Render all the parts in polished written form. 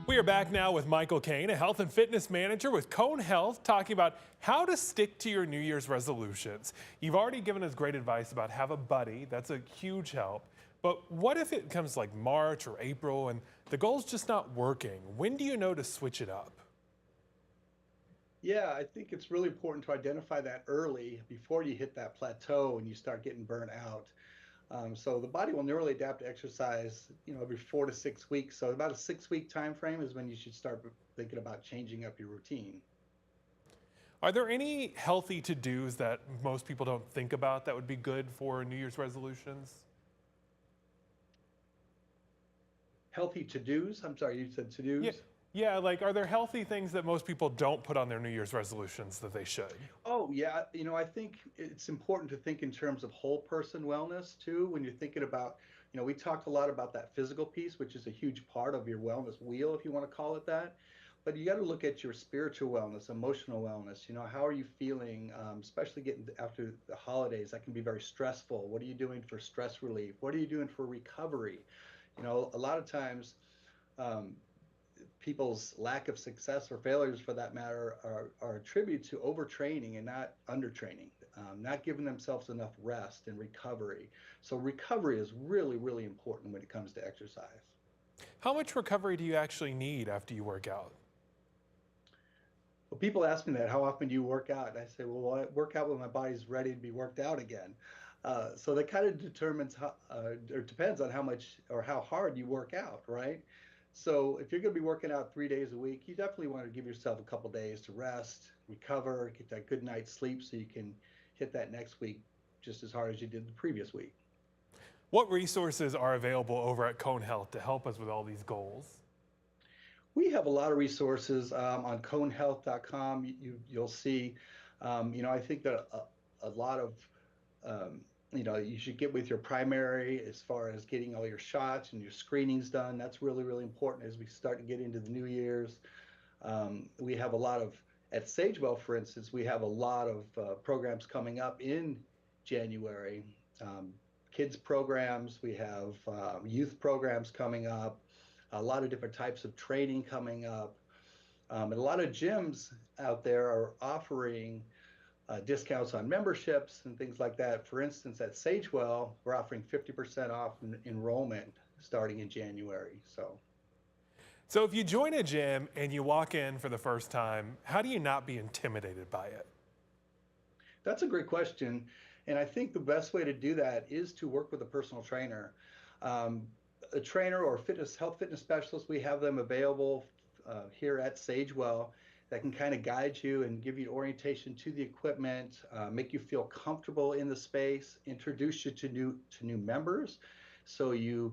We are back now with Michael Cain, a health and fitness manager with Cone Health, talking about how to stick to your New Year's resolutions. You've already given us great advice about have a buddy. That's a huge help. But what if it comes like March or April and the goal's just not working? When do you know to switch it up? Yeah, I think it's really important to identify that early before you hit that plateau and you start getting burnt out. So the body will neurally adapt to exercise, every 4 to 6 weeks. So about a 6 week time frame is when you should start thinking about changing up your routine. Are there any healthy to-dos that most people don't think about that would be good for New Year's resolutions? Healthy to-dos? I'm sorry, you said Yeah, to-dos? yeah, like are there healthy things that most people don't put on their New Year's resolutions that they should? Oh, yeah. I think it's important to think in terms of whole person wellness too. When you're thinking about, we talked a lot about that physical piece, which is a huge part of your wellness wheel, if you want to call it that. But you got to look at your spiritual wellness, emotional wellness. How are you feeling, especially getting after the holidays? That can be very stressful. What are you doing for stress relief? What are you doing for recovery? A lot of times, um, people's lack of success or failures for that matter are attributed to overtraining and not undertraining, not giving themselves enough rest and recovery. So recovery is really, really important when it comes to exercise. How much recovery do you actually need after you work out? Well, people ask me that, how often do you work out? And I say, well, I work out when my body's ready to be worked out again. So that kind of determines how, or depends on how much or how hard you work out, right? So if you're going to be working out 3 days a week, you definitely want to give yourself a couple days to rest, recover, get that good night's sleep so you can hit that next week just as hard as you did the previous week. What resources are available over at Cone Health to help us with all these goals? We have a lot of resources on conehealth.com. You'll see, I think that a lot of, you should get with your primary as far as getting all your shots and your screenings done. That's really, really important as we start to get into the New Year's. We have a lot of, at Sagewell, for instance, we have a lot of programs coming up in January. Um, Kids programs, we have youth programs coming up, a lot of different types of training coming up. And a lot of gyms out there are offering discounts on memberships and things like that. For instance, at Sagewell, we're offering 50% off enrollment starting in January. So if you join a gym and you walk in for the first time, how do you not be intimidated by it? That's a great question. And I think the best way to do that is to work with a personal trainer. Um, a trainer or health fitness specialist, we have them available here at Sagewell that can kind of guide you and give you orientation to the equipment, make you feel comfortable in the space, introduce you to new members, so you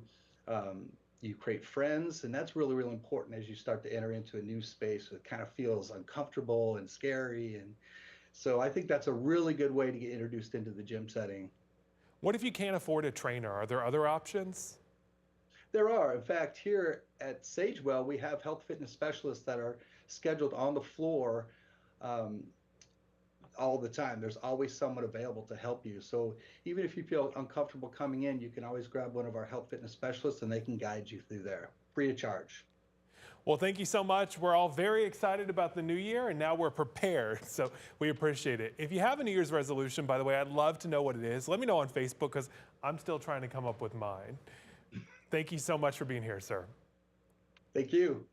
create friends, and that's really, really important as you start to enter into a new space that kind of feels uncomfortable and scary. And so I think that's a really good way to get introduced into the gym setting. What if you can't afford a trainer? Are there other options? There are. In fact, here at Sagewell, we have health fitness specialists that are scheduled on the floor um, all the time. There's always someone available to help you. So even if you feel uncomfortable coming in, you can always grab one of our health fitness specialists and they can guide you through there, free of charge. Well, thank you so much. We're all very excited about the new year, and now we're prepared, so we appreciate it. If you have a New Year's resolution, by the way, I'd love to know what it is. Let me know on Facebook because I'm still trying to come up with mine. Thank you so much for being here, sir. Thank you.